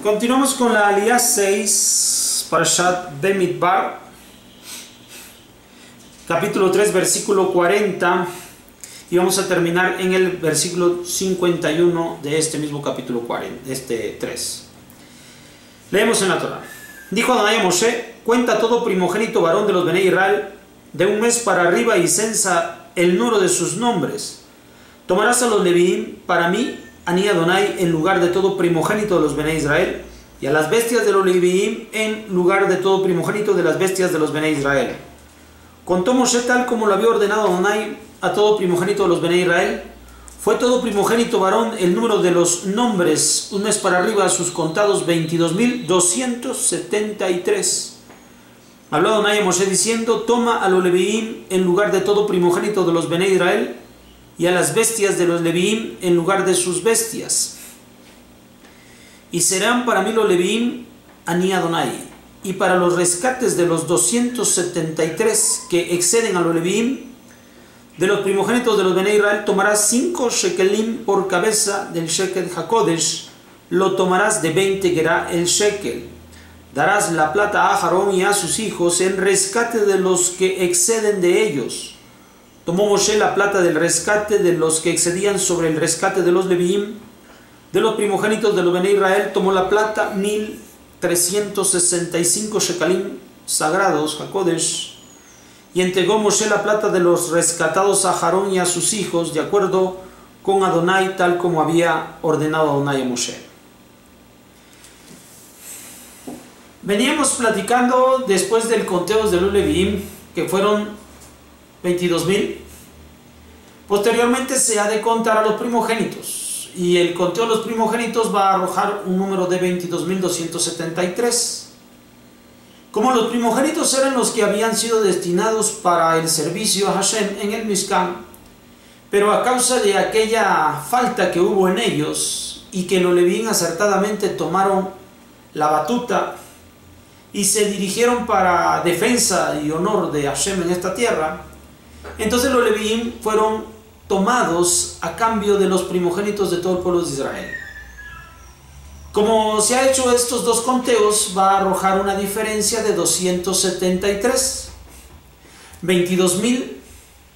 Continuamos con la Aliyah 6, Parashat Bamidbar, capítulo 3, versículo 40, y vamos a terminar en el versículo 51 de este mismo capítulo 40, este 3. Leemos en la Torah. Dijo Adonai a Moshe: cuenta todo primogénito varón de los Bnei Israel de un mes para arriba y censa el número de sus nombres. Tomarás a los Leviim para mí, Ani Adonai, en lugar de todo primogénito de los Bnei Israel, y a las bestias de los Leviim en lugar de todo primogénito de las bestias de los Bnei Israel. Contó Moshe tal como lo había ordenado Adonai a todo primogénito de los Bnei Israel. Fue todo primogénito varón el número de los nombres, un mes para arriba, sus contados 22.273. Habló Adonai a Moshe diciendo: toma a los Leviim en lugar de todo primogénito de los Bnei Israel, y a las bestias de los Leviim en lugar de sus bestias. Y serán para mí los Leviim Ani Adonai. Y para los rescates de los 273 que exceden a los Leviim, de los primogénitos de los Bnei Israel, tomarás 5 shekelim por cabeza del shekel HaKodesh, lo tomarás de 20 gerá el shekel. Darás la plata a Aarón y a sus hijos en rescate de los que exceden de ellos. Tomó Moshe la plata del rescate de los que excedían sobre el rescate de los Leviim. De los primogénitos de los Bnei Israel tomó la plata 1.365 shekalim sagrados, HaKodesh. Y entregó Moshe la plata de los rescatados a Aarón y a sus hijos, de acuerdo con Adonai, tal como había ordenado Adonai a Moshe. Veníamos platicando después del conteo de los Leviim, que fueron 22.000. Posteriormente se ha de contar a los primogénitos, y el conteo de los primogénitos va a arrojar un número de 22.273. Como los primogénitos eran los que habían sido destinados para el servicio a Hashem en el Mishkan, pero a causa de aquella falta que hubo en ellos, y que los Leviim acertadamente tomaron la batuta y se dirigieron para defensa y honor de Hashem en esta tierra, entonces los Leviim fueron tomados a cambio de los primogénitos de todo el pueblo de Israel. Como se ha hecho estos dos conteos, va a arrojar una diferencia de 273. 22.000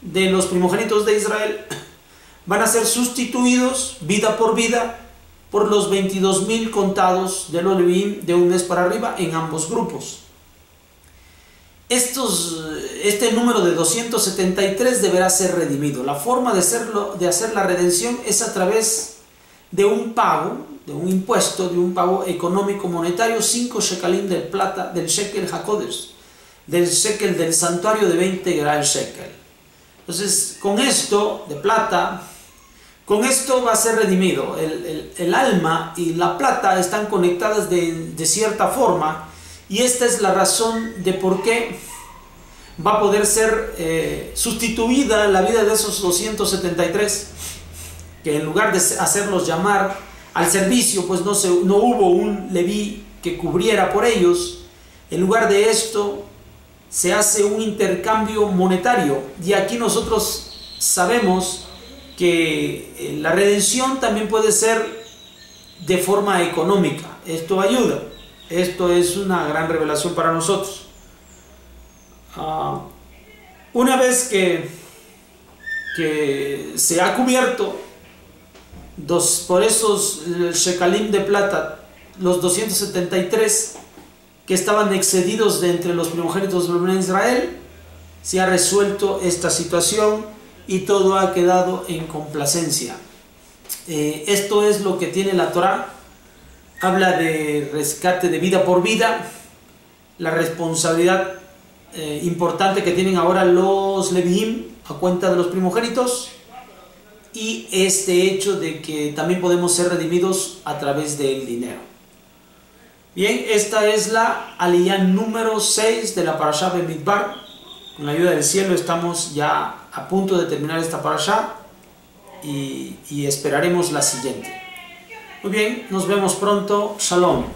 de los primogénitos de Israel van a ser sustituidos vida por vida por los 22.000 contados de los Leviim de un mes para arriba en ambos grupos. Este número de 273 deberá ser redimido. La forma de hacer la redención es a través de un pago, de un impuesto, de un pago económico monetario, 5 shekalim de plata del shekel HaKodesh, del shekel del santuario de 20 gerá el shekel. Entonces, con esto de plata, con esto va a ser redimido. El alma y la plata están conectadas de cierta forma, y esta es la razón de por qué va a poder ser sustituida la vida de esos 273, que en lugar de hacerlos llamar al servicio, pues no hubo un Leví que cubriera por ellos. En lugar de esto se hace un intercambio monetario, y aquí nosotros sabemos que la redención también puede ser de forma económica. Esto ayuda. Esto es una gran revelación para nosotros. Una vez que se ha cubierto por esos shekalim de plata, los 273 que estaban excedidos de entre los primogénitos de Israel, se ha resuelto esta situación y todo ha quedado en complacencia. Esto es lo que tiene la Torah. Habla de rescate de vida por vida, la responsabilidad importante que tienen ahora los Leviim a cuenta de los primogénitos, y este hecho de que también podemos ser redimidos a través del dinero. Bien, esta es la Aliyah número 6 de la Parashá Bamidbar. Con la ayuda del cielo estamos ya a punto de terminar esta Parashá, y esperaremos la siguiente. Muy bien, nos vemos pronto. Shalom.